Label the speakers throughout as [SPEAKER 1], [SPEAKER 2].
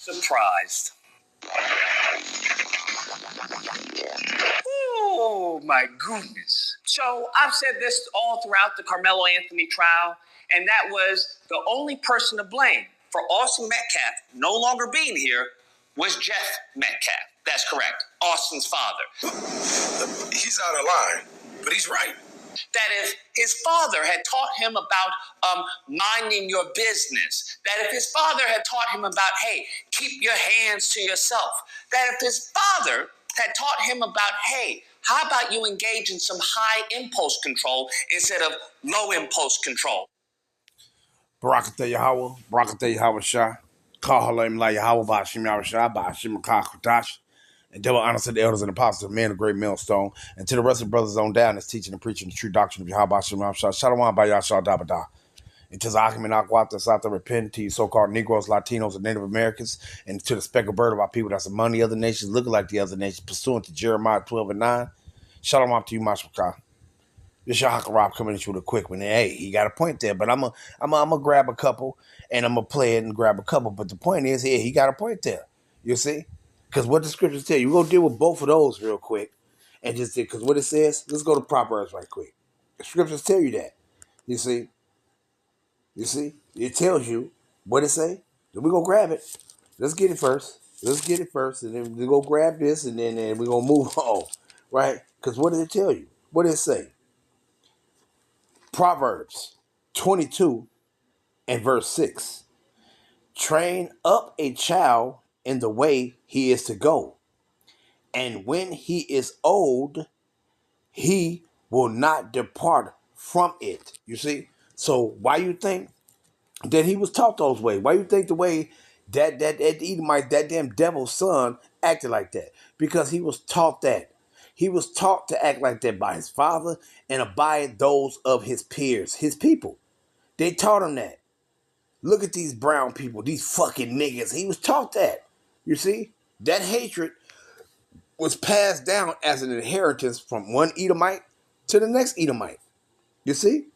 [SPEAKER 1] Surprised. Oh, my goodness. So I've said this all throughout the Carmelo Anthony trial, and that was the only person to blame for Austin Metcalf no longer being here was Jeff Metcalf. That's correct. Austin's father.
[SPEAKER 2] He's out of line, but he's right.
[SPEAKER 1] That if his father had taught him about minding your business, that if his father had taught him about, hey, keep your hands to yourself, that if his father had taught him about, hey, how about you engage in some high impulse control instead of low impulse control?
[SPEAKER 3] Barakatah Yahweh, Barakatah Yahweh Shah, Kahalim La Yahweh, Bashim Yahweh Shah, Bashim Kakutash, and double honor to the elders and apostles, men of great millstone, and to the rest of the brothers on down that's teaching and preaching the true doctrine of Yahweh, Bashim Yahweh Shah, Shalom by Yahshua Dabada. And to the Akim and Akwata, South repent to you so-called Negroes, Latinos, and Native Americans, and to the speckled bird of our people that's among the other nations, looking like the other nations, pursuant to Jeremiah 12:9. Shalom to you, Mashmakah. This Shahaka Rob coming at you with a quick one. Hey, he got a point there, but I'm gonna grab a couple and I'm gonna play it and grab a couple. But the point is, he got a point there. You see, because what the scriptures tell you, we're gonna deal with both of those real quick, and just because what it says. Let's go to Proverbs right quick. The scriptures tell you that. You see, it tells you what it say. Then we gonna grab it. Let's get it first. And then we go grab this, and then we're gonna move on, right? Because what did it tell you? What did it say? Proverbs 22 and verse 6. Train up a child in the way he is to go, and when he is old, he will not depart from it. You see? So why you think that he was taught those ways? Why you think the way that Edomite, that damn devil's son, acted like that? Because he was taught that. He was taught to act like that by his father and by those of his peers, his people. They taught him that. Look at these brown people, these fucking niggas. He was taught that. You see? That hatred was passed down as an inheritance from one Edomite to the next Edomite. You see?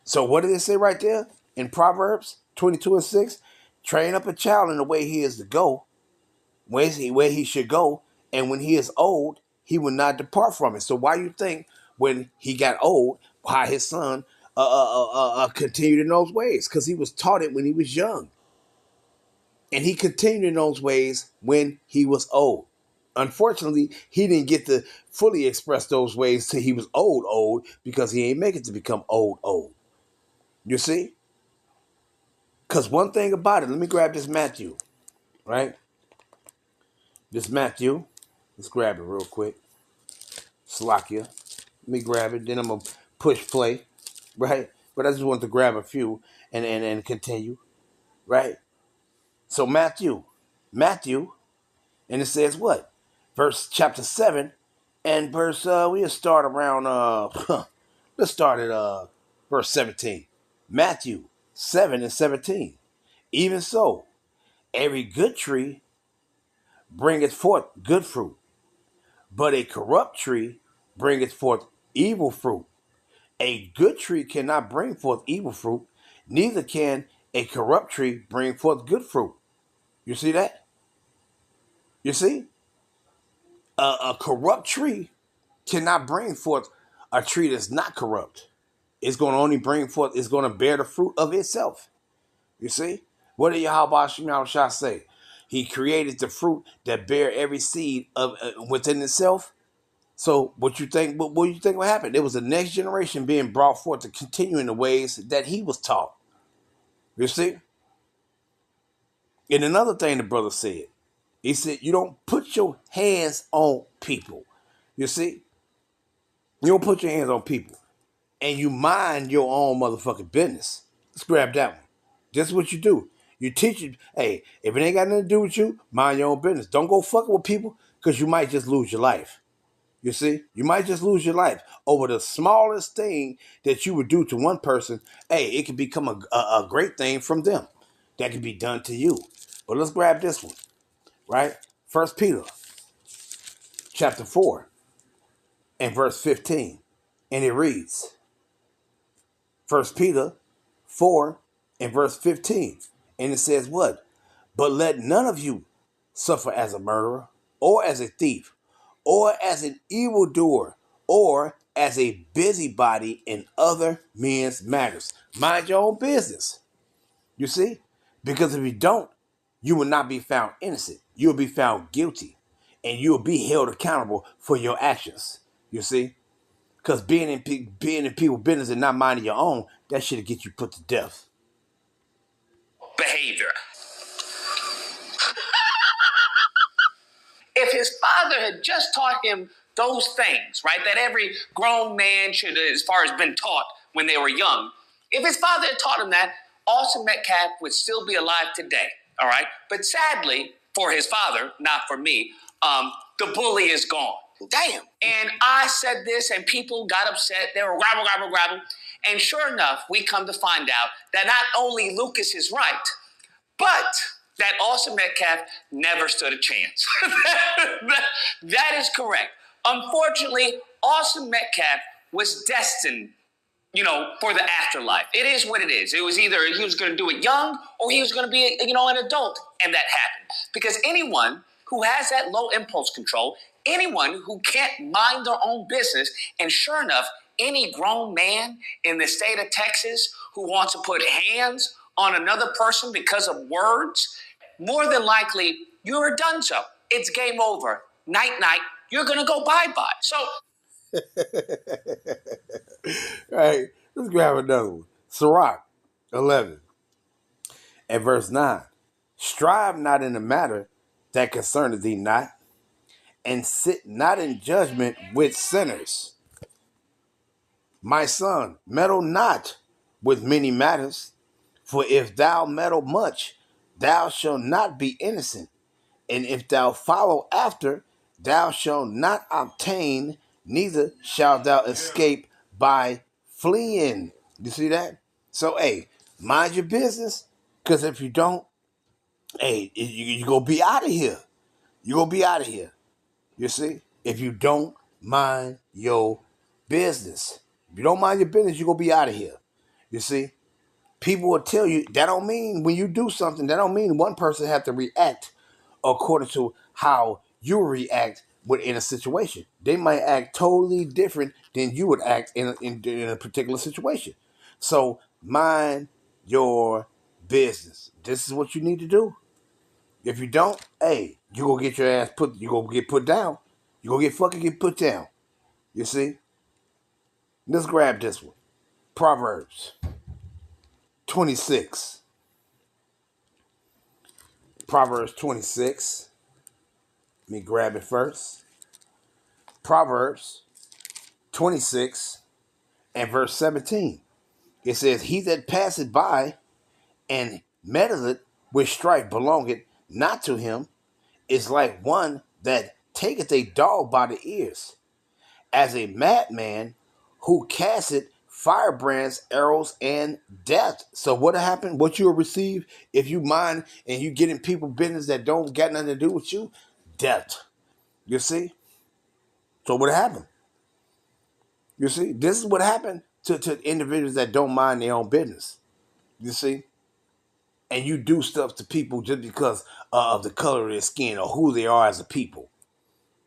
[SPEAKER 3] So what did it say right there in Proverbs 22 and 6? Train up a child in the way he is to go, where he should go, and when he is old, he will not depart from it. So why you think when he got old, why his son continued in those ways? Because he was taught it when he was young. And he continued in those ways when he was old. Unfortunately, he didn't get to fully express those ways till he was old, because he ain't make it to become old. You see? Because one thing about it, let me grab this Matthew, right? This Matthew, let's grab it real quick. Slakia. Let me grab it, then I'm going to push play, right? But I just want to grab a few and continue, right? So Matthew, and it says what? Verse chapter 7 and verse, we'll start around, let's start at verse 17. Matthew 7 and 17. Even so, every good tree bringeth forth good fruit, but a corrupt tree bringeth forth evil fruit. A good tree cannot bring forth evil fruit, neither can a corrupt tree bring forth good fruit. You see that? You see? A corrupt tree cannot bring forth a tree that's not corrupt. It's going to only bring forth, it's going to bear the fruit of itself. You see? What did Yahweh Shah say? He created the fruit that bear every seed of within itself. So what you think? What do you think will happen? There was a next generation being brought forth to continue in the ways that he was taught. You see? And another thing the brother said, he said, you don't put your hands on people. You see? You don't put your hands on people. And you mind your own motherfucking business. Let's grab that one. That's what you do. You teach it, hey, if it ain't got nothing to do with you, mind your own business. Don't go fucking with people because you might just lose your life. You see? You might just lose your life over the smallest thing that you would do to one person. Hey, it could become a great thing from them that can be done to you. But let's grab this one, right? 1 Peter chapter 4 and verse 15. And it reads, 1 Peter 4 and verse 15. And it says what? But let none of you suffer as a murderer, or as a thief, or as an evildoer, or as a busybody in other men's matters. Mind your own business. You see? Because if you don't, you will not be found innocent. You will be found guilty. And you will be held accountable for your actions. You see? Because being in people's business and not minding your own, that should get you put to death.
[SPEAKER 1] Behavior. If his father had just taught him those things, right, that every grown man should, as far as been taught when they were young, if his father had taught him that, Austin Metcalf would still be alive today, all right? But sadly, for his father, not for me, the bully is gone. Damn. And I said this, and people got upset. They were grabbing. And sure enough, we come to find out that not only Lucas is right, but that Austin Metcalf never stood a chance. That is correct. Unfortunately, Austin Metcalf was destined, for the afterlife. It is what it is. It was either he was going to do it young or he was going to be, an adult. And that happened. Because anyone who has that low impulse control, anyone who can't mind their own business, and sure enough, any grown man in the state of Texas who wants to put hands on another person because of words, more than likely, you're done so. It's game over. Night, night. You're going to go bye-bye. So...
[SPEAKER 3] All right, let's grab another one. Sirach 11 and verse 9. Strive not in the matter that concerneth thee not, and sit not in judgment with sinners. My son, meddle not with many matters, for if thou meddle much, thou shalt not be innocent. And if thou follow after, thou shalt not obtain, neither shalt thou escape by fleeing. You see that? So, hey, mind your business, because if you don't, hey, you're going to be out of here. You're going to be out of here. You see? If you don't mind your business. If you don't mind your business, you're going to be out of here. You see? People will tell you, that don't mean when you do something, that don't mean one person have to react according to how you react in a situation. They might act totally different than you would act in a particular situation. So mind your business. This is what you need to do. If you don't, hey, you're going to get your ass put, you're going to get put down. You're going to get put down. You see? Let's grab this one. Proverbs 26. Proverbs 26. Let me grab it first. Proverbs 26 and verse 17. It says, he that passeth by and meddleth with strife belongeth not to him, is like one that taketh a dog by the ears, as a madman who casteth firebrands, arrows, and death. So what happened? What you'll receive if you mind and you get in people business that don't got nothing to do with you? Death. You see? So what happened? You see? This is what happened to individuals that don't mind their own business. You see? And you do stuff to people just because of the color of their skin or who they are as a people.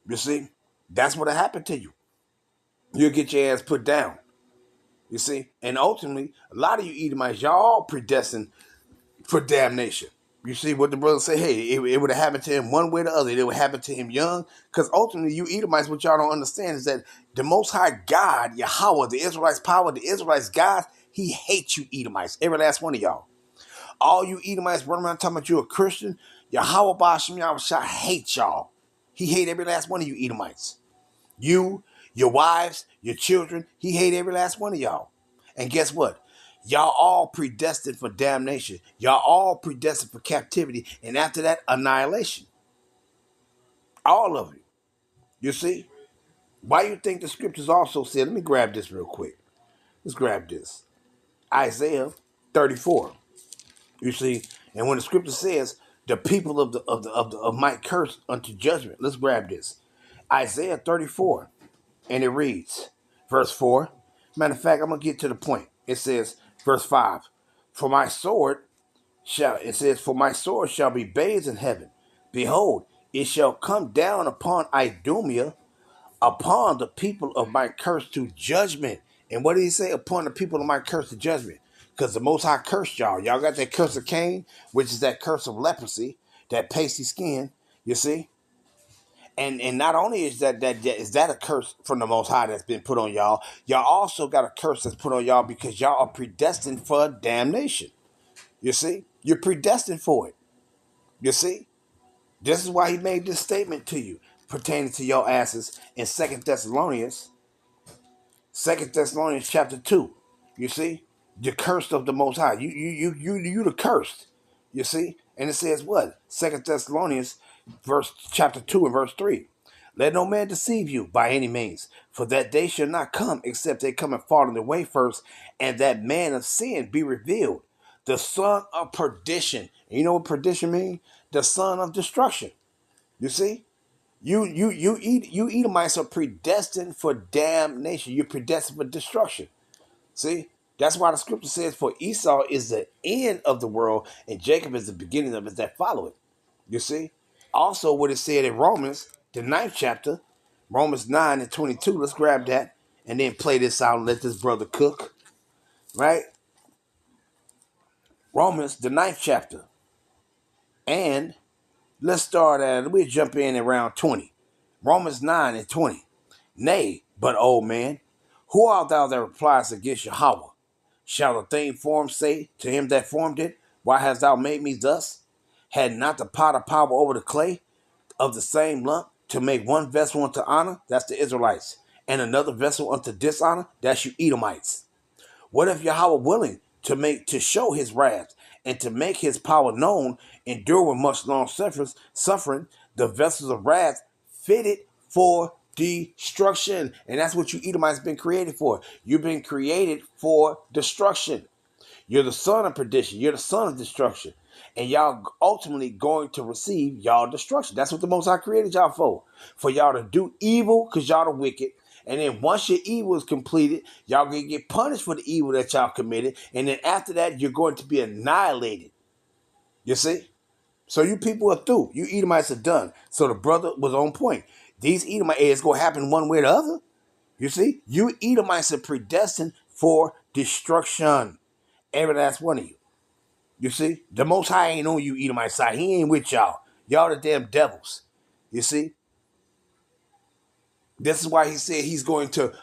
[SPEAKER 3] You see? That's what happened to you. You'll get your ass put down. You see? And ultimately, a lot of you Edomites, y'all all predestined for damnation. You see what the brother say? Hey, it would have happened to him one way or the other. It would happen to him young. Because ultimately, you Edomites, what y'all don't understand is that the Most High God, Yahweh, the Israelites' power, the Israelites' God, he hates you Edomites. Every last one of y'all. All you Edomites running around talking about you a Christian, Yahweh Ba'ashem Yahushua hates y'all. He hates every last one of you Edomites. You, your wives, your children, he hates every last one of y'all. And guess what? Y'all all predestined for damnation. Y'all all predestined for captivity. And after that, annihilation. All of you. You see? Why you think the scriptures also said, let me grab this real quick. Let's grab this. Isaiah 34. You see, and when the scripture says the people of might curse unto judgment, let's grab this. Isaiah 34, and it reads, verse 4. Matter of fact, I'm gonna get to the point. It says, verse 5, for my sword it says, for my sword shall be bathed in heaven. Behold, it shall come down upon Idumea, upon the people of my curse to judgment. And what did he say? Upon the people of my curse to judgment. Because the Most High cursed y'all. Y'all got that curse of Cain, which is that curse of leprosy, that pasty skin, you see? And not only is that a curse from the Most High that's been put on y'all, y'all also got a curse that's put on y'all because y'all are predestined for damnation. You see? You're predestined for it. You see? This is why he made this statement to you pertaining to your asses in Second Thessalonians chapter 2. You see? The cursed of the Most High. You the cursed. You see? And it says what? Second Thessalonians chapter 2 and verse 3. Let no man deceive you by any means, for that day shall not come except they come and fall in the way first, and that man of sin be revealed, the son of perdition. And you know what perdition means? The son of destruction. You see? You Edomites are predestined for damnation. You're predestined for destruction. See? That's why the scripture says, for Esau is the end of the world, and Jacob is the beginning of it that follow it. You see? Also, what it said in Romans, the 9th chapter, Romans 9 and 22. Let's grab that and then play this out and let this brother cook. Right? Romans, the 9th chapter. And let's start at, we'll jump in around 20. Romans 9 and 20. Nay, but old man, who art thou that replies against Yahweh? Shall the thing formed say to him that formed it, why hast thou made me thus? Had not the potter power over the clay of the same lump to make one vessel unto honor? That's the Israelites. And another vessel unto dishonor? That's you Edomites. What if Yahweh willing to show his wrath and to make his power known, endure with much long suffering, the vessels of wrath fitted for destruction? And that's what you Edomites been created for. You've been created for destruction. You're the son of perdition. You're the son of destruction. And y'all ultimately going to receive y'all destruction. That's what the Most High created y'all for. For y'all to do evil because y'all the wicked. And then once your evil is completed, y'all going to get punished for the evil that y'all committed. And then after that, you're going to be annihilated. You see? So you people are through. You Edomites are done. So the brother was on point. These Edomites, it's going to happen one way or the other. You see? You Edomites are predestined for destruction. Every last one of you. You see? The Most High ain't on you Edomite side. He ain't with y'all. Y'all the damn devils. You see? This is why he said he's going to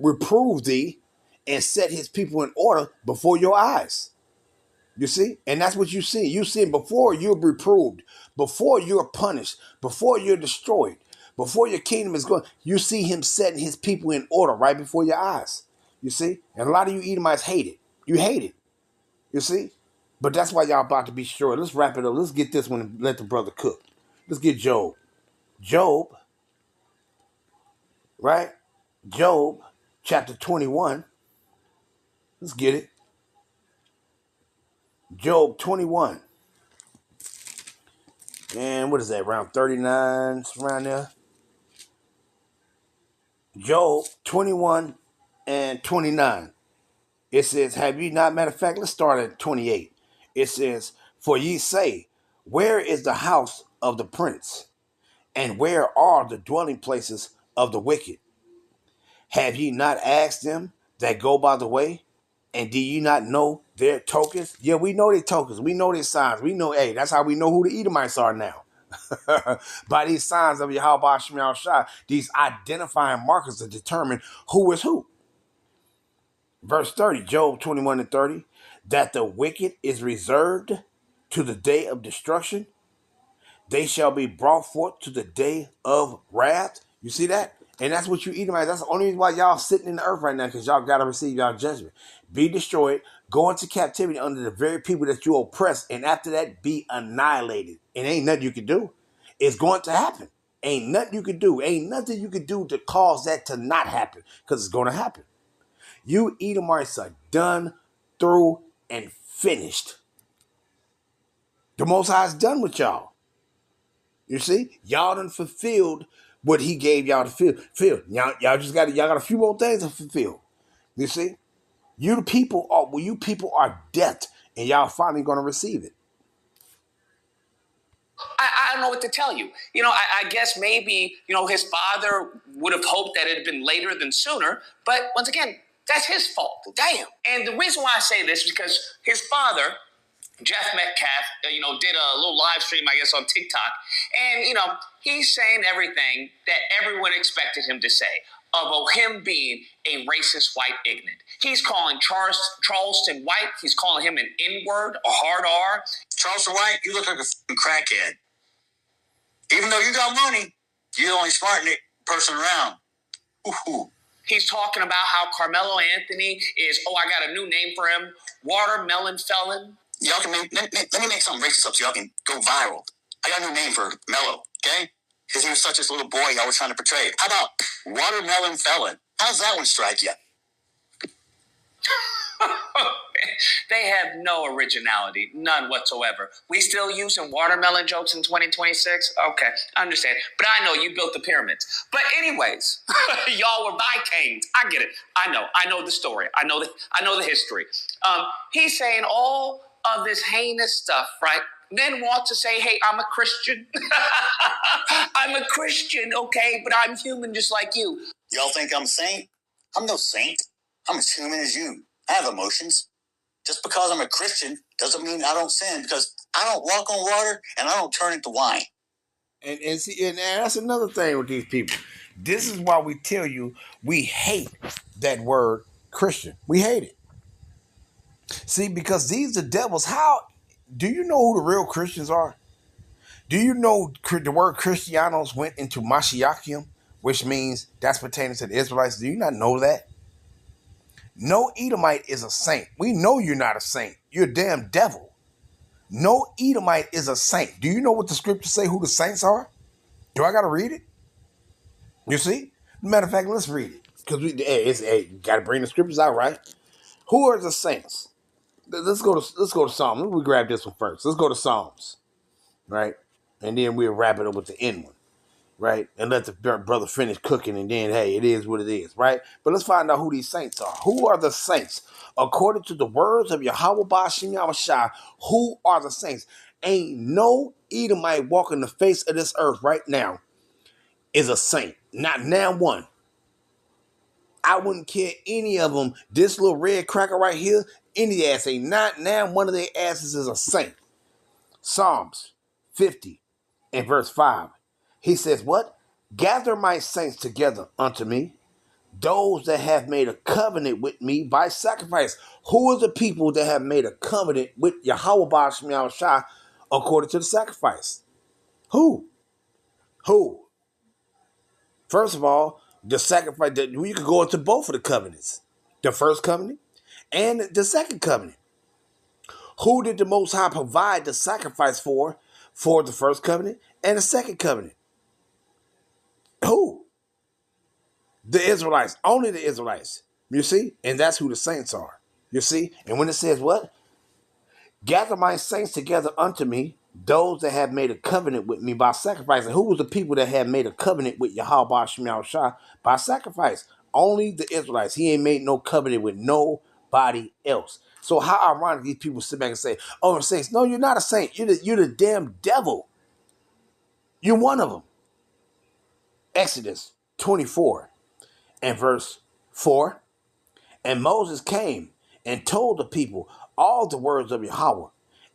[SPEAKER 3] reprove thee and set his people in order before your eyes. You see? And that's what you see. You see before you're reproved, before you're punished, before you're destroyed, before your kingdom is going, you see him setting his people in order right before your eyes. You see? And a lot of you Edomites hate it. You hate it. You see? But that's why y'all about to be sure. Let's wrap it up. Let's get this one and let the brother cook. Let's get Job. Job, right? Job, chapter 21. Let's get it. Job 21. And what is that? Around 39, it's around there. Job 21 and 29. It says, have you not, matter of fact, let's start at 28. It says, for ye say, where is the house of the prince? And where are the dwelling places of the wicked? Have ye not asked them that go by the way? And do you not know their tokens? Yeah, we know their tokens. We know their signs. We know, hey, that's how we know who the Edomites are now. By these signs of Yahweh Shem Shai, these identifying markers to determine who is who. Verse 30, Job 21 and 30, that the wicked is reserved to the day of destruction. They shall be brought forth to the day of wrath. You see that? And that's what you Edomites. That's the only reason why y'all sitting in the earth right now, because y'all got to receive y'all judgment. Be destroyed, go into captivity under the very people that you oppress, and after that, be annihilated. And ain't nothing you can do. It's going to happen. Ain't nothing you can do. Ain't nothing you can do to cause that to not happen, because it's going to happen. You Edomites are done, through, and finished. The Most High is done with y'all. You see? Y'all done fulfilled what he gave y'all to fulfill. Y'all got a few more things to fulfill. You see? You people are death and y'all finally going to receive it.
[SPEAKER 1] I don't know what to tell you. I guess maybe, his father would have hoped that it had been later than sooner. But once again, that's his fault. Damn. And the reason why I say this is because his father, Jeff Metcalf, did a little live stream, I guess, on TikTok. And, he's saying everything that everyone expected him to say of him being a racist white ignorant. He's calling Charleston White. He's calling him an N-word, a hard R.
[SPEAKER 4] Charleston White, you look like a crackhead. Even though you got money, you're the only smart person around. Ooh.
[SPEAKER 1] He's talking about how Carmelo Anthony is, I got a new name for him, watermelon felon.
[SPEAKER 4] Y'all can let me make something racist up so y'all can go viral. I got a new name for Mello, okay? Because he was such a little boy I was trying to portray. How about watermelon felon? How's that one strike you?
[SPEAKER 1] They have no originality, none whatsoever. We still using watermelon jokes in 2026? Okay, I understand. But I know you built the pyramids. But anyways, y'all were Vikings. I get it. I know the story. I know the history. He's saying all of this heinous stuff, right? Then want to say, hey, I'm a Christian. I'm a Christian, okay? But I'm human just like you.
[SPEAKER 4] Y'all think I'm a saint? I'm no saint. I'm as human as you. I have emotions. Just because I'm a Christian doesn't mean I don't sin, because I don't walk on water and I don't turn into wine.
[SPEAKER 3] And see, and that's another thing with these people. This is why we tell you we hate that word Christian. We hate it. See, because these are devils. How do you know who the real Christians are? Do you know the word Christianos went into Mashiachim, which means that's pertaining to the Israelites? Do you not know that? No Edomite is a saint. We know you're not a saint. You're a damn devil. No Edomite is a saint. Do you know what the scriptures say who the saints are? Do I got to read it? You see? Matter of fact, let's read it. Because you got to bring the scriptures out, right? Who are the saints? Let's go to Psalms. Let me grab this one first. Let's go to Psalms, right? And then we'll wrap it up with the end one, right? And let the brother finish cooking, and then, hey, it is what it is, right? But let's find out who these saints are. Who are the saints? According to the words of Yahweh Ba'Shem Yahushua, who are the saints? Ain't no Edomite walking the face of this earth right now is a saint. Not now one. I wouldn't care any of them. This little red cracker right here, any ass ain't not now one of their asses is a saint. Psalms 50 and verse 5. He says, what? Gather my saints together unto me, those that have made a covenant with me by sacrifice. Who are the people that have made a covenant with Yahweh Ba'Shem Yahushua according to the sacrifice? Who? First of all, the sacrifice, you could go into both of the covenants. The first covenant and the second covenant. Who did the Most High provide the sacrifice for the first covenant and the second covenant? Who? The Israelites. Only the Israelites. You see? And that's who the saints are. You see? And when it says what? Gather my saints together unto me, those that have made a covenant with me by sacrifice. And who was the people that had made a covenant with Yahweh Ba'Shem Yahushua by sacrifice? Only the Israelites. He ain't made no covenant with nobody else. So how ironic these people sit back and say, oh, the saints. No, you're not a saint. You're the damn devil. You're one of them. Exodus 24 and verse 4. And Moses came and told the people all the words of Yahweh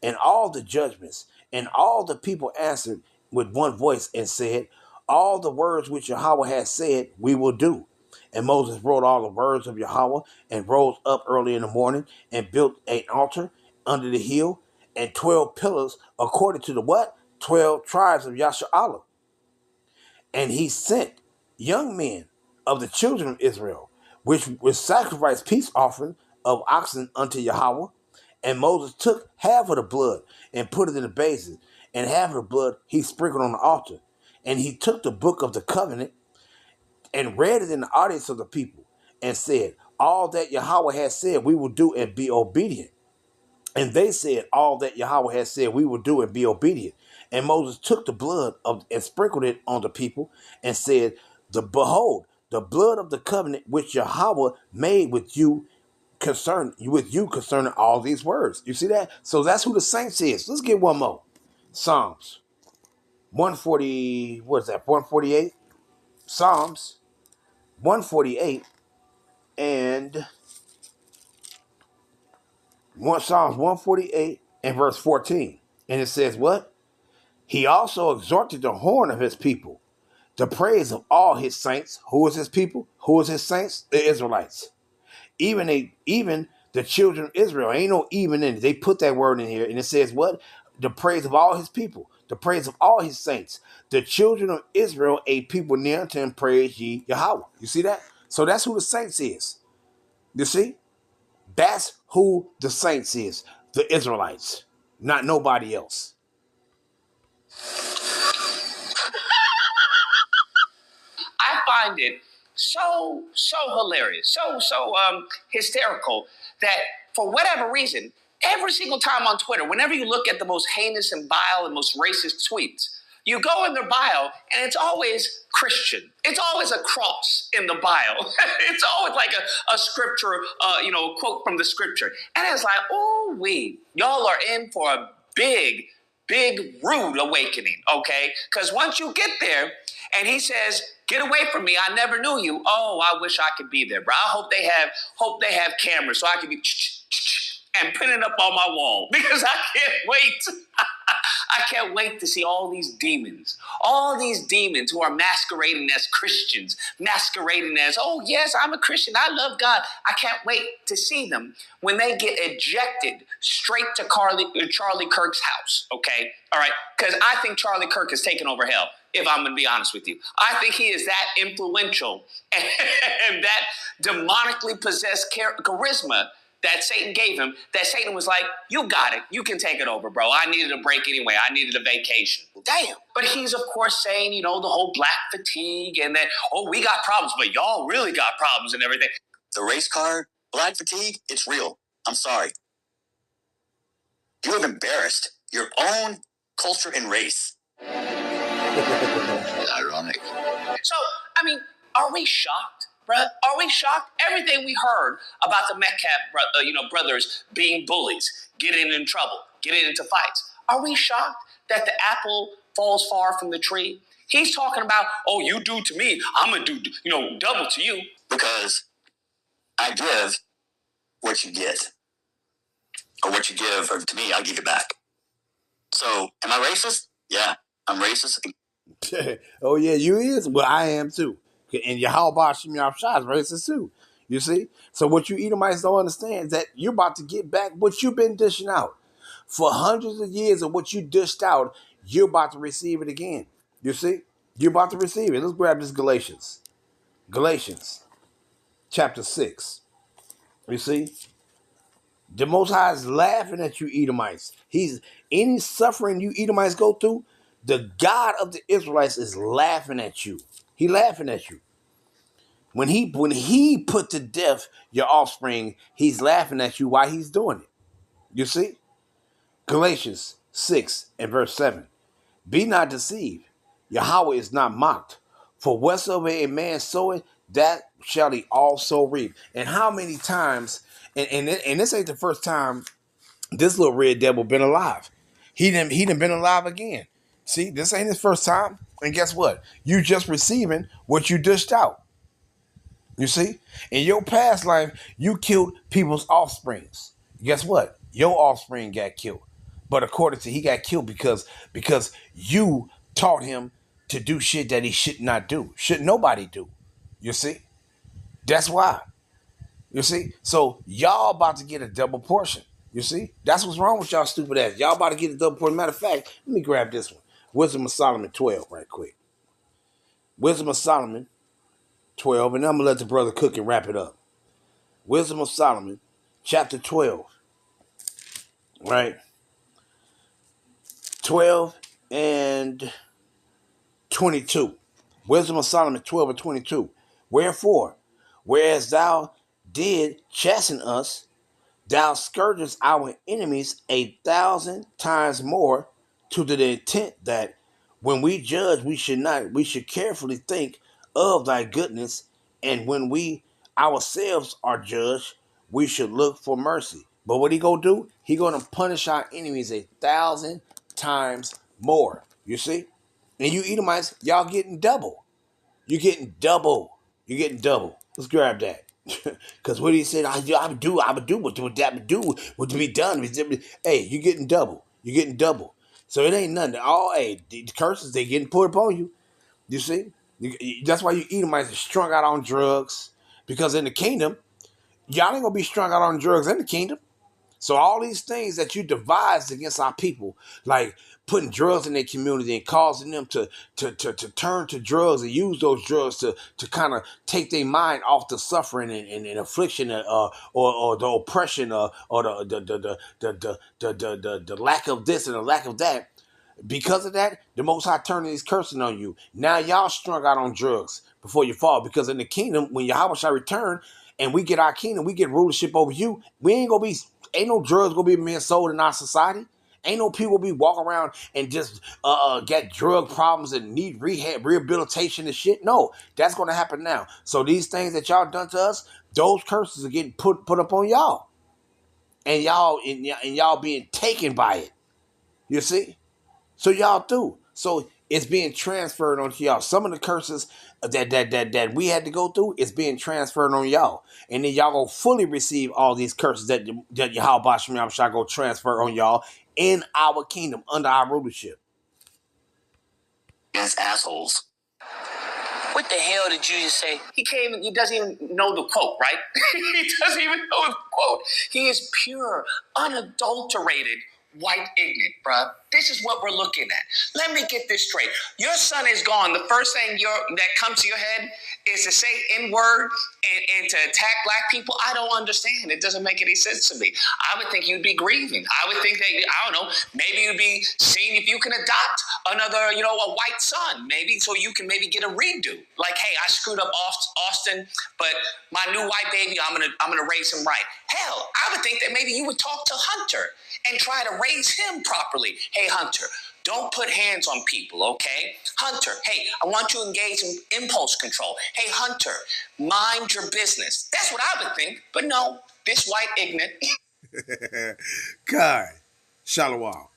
[SPEAKER 3] and all the judgments. And all the people answered with one voice and said, all the words which Yahweh has said, we will do. And Moses wrote all the words of Yahweh and rose up early in the morning and built an altar under the hill and 12 pillars according to the what? 12 tribes of Yashar'Allah. And he sent young men of the children of Israel, which would sacrifice peace offering of oxen unto Yahweh. And Moses took half of the blood and put it in the basin, and half of the blood he sprinkled on the altar. And he took the book of the covenant and read it in the audience of the people and said, all that Yahweh has said we will do and be obedient. And they said, all that Yahweh has said we will do and be obedient. And Moses took the blood and sprinkled it on the people and said, behold, the blood of the covenant which Yahweh made with you concerning all these words. You see that? So that's who the saints is. Let's get one more. Psalms 140. What is that? 148. Psalms 148 and Psalms 148 and verse 14. And it says what? He also exhorted the horn of his people, the praise of all his saints. Who is his people? Who is his saints? The Israelites. Even the children of Israel. Ain't no even in it. They put that word in here, and it says what? The praise of all his people, the praise of all his saints. The children of Israel, a people near unto him, praise ye Yahweh. You see that? So that's who the saints is. You see? That's who the saints is. The Israelites. Not nobody else.
[SPEAKER 1] I find it so hilarious, so hysterical that for whatever reason, every single time on Twitter, whenever you look at the most heinous and vile and most racist tweets, you go in their bio and it's always Christian. It's always a cross in the bio. It's always like a scripture, a quote from the scripture. And it's like, oh, y'all are in for a big rude awakening, okay? Because once you get there and he says, get away from me, I never knew you. Oh, I wish I could be there, bro. I hope they have cameras so I can be and pin it up on my wall because I can't wait. I can't wait to see all these demons who are masquerading as Christians, masquerading as, oh, yes, I'm a Christian. I love God. I can't wait to see them when they get ejected straight to Charlie Kirk's house, okay? All right? Because I think Charlie Kirk has taken over hell, if I'm going to be honest with you. I think he is that influential and that demonically possessed charisma that Satan gave him, that Satan was like, you got it. You can take it over, bro. I needed a break anyway. I needed a vacation. Damn. But he's, of course, saying, the whole black fatigue and that, oh, we got problems, but y'all really got problems and everything.
[SPEAKER 4] The race card, black fatigue, it's real. I'm sorry. You have embarrassed your own culture and race. Ironic.
[SPEAKER 1] So, are we shocked? Bruh, are we shocked? Everything we heard about the Metcalf, brothers being bullies, getting in trouble, getting into fights. Are we shocked that the apple falls far from the tree? He's talking about, oh, you do to me, I'm going to do, double to you.
[SPEAKER 4] Because I give what you get. Or what you give to me, I give it back. So, am I racist? Yeah, I'm racist.
[SPEAKER 3] Oh, yeah, you is? Well, I am too. And Yahweh Shem Yahshua is racist too. You see? So what you Edomites don't understand is that you're about to get back what you've been dishing out. For hundreds of years of what you dished out, you're about to receive it again. You see? You're about to receive it. Let's grab this Galatians. Galatians chapter 6. You see? The Most High is laughing at you Edomites. Any suffering you Edomites go through, the God of the Israelites is laughing at you. He laughing at you. When he put to death your offspring, he's laughing at you while he's doing it. You see? Galatians 6 and verse 7. Be not deceived. Yahweh is not mocked. For whatsoever a man soweth, that shall he also reap. And how many times, and this ain't the first time this little red devil been alive. He done been alive again. See, this ain't his first time. And guess what? You just receiving what you dished out. You see? In your past life, you killed people's offsprings. Guess what? Your offspring got killed. But according to he got killed because you taught him to do shit that he should not do. Should nobody do. You see? That's why. You see? So y'all about to get a double portion. You see? That's what's wrong with y'all stupid ass. Y'all about to get a double portion. Matter of fact, let me grab this one. Wisdom of Solomon 12 right quick. Wisdom of Solomon 12, and I'm going to let the brother cook and wrap it up. Wisdom of Solomon, chapter 12, right? 12 and 22. Wisdom of Solomon 12 and 22. Wherefore, whereas thou did chasten us, thou scourgest our enemies 1,000 times more, to the intent that when we judge, we should carefully think of thy goodness, and when we ourselves are judged, we should look for mercy. But what he gonna do? He gonna punish our enemies 1,000 times more. You see? And you Edomites, y'all getting double. You're getting double. You're getting double. Let's grab that. Because what he said, I would do what that would do, what to be done. Hey, you're getting double. You're getting double. So it ain't nothing. The curses, they getting put upon you. You see? That's why you Edomites are strung out on drugs. Because in the kingdom, y'all ain't going to be strung out on drugs in the kingdom. So all these things that you devised against our people, like putting drugs in their community and causing them to turn to drugs and use those drugs to kind of take their mind off the suffering and affliction or the oppression or the lack of this and the lack of that. Because of that, the Most High turning his cursing on you. Now y'all strung out on drugs before you fall. Because in the kingdom, when Yahweh shall return and we get our kingdom, we get rulership over you, ain't no drugs gonna be being sold in our society. Ain't no people be walking around and just get drug problems and need rehabilitation and shit. No, that's gonna happen now. So these things that y'all done to us, those curses are getting put up on y'all, and y'all being taken by it. You see? So y'all do. So it's being transferred onto y'all. Some of the curses that we had to go through is being transferred on y'all. And then y'all gonna fully receive all these curses that Yahweh Shem shall go transfer on y'all in our kingdom, under our rulership.
[SPEAKER 4] Against assholes.
[SPEAKER 1] What the hell did you just say? He doesn't even know the quote, right? He doesn't even know the quote. He is pure, unadulterated, white ignorant, bruh. This is what we're looking at. Let me get this straight. Your son is gone. The first thing that comes to your head is to say N-word and to attack black people. I don't understand. It doesn't make any sense to me. I would think you'd be grieving. I would think that, I don't know, maybe you'd be seeing if you can adopt another, a white son, maybe, so you can maybe get a redo. Like, hey, I screwed up Austin, but my new white baby, I'm gonna raise him right. Hell, I would think that maybe you would talk to Hunter and try to raise him properly. Hey, Hunter, don't put hands on people, okay? Hunter, hey, I want you to engage in impulse control. Hey, Hunter, mind your business. That's what I would think. But no, this white ignorant.
[SPEAKER 3] God, Shalom.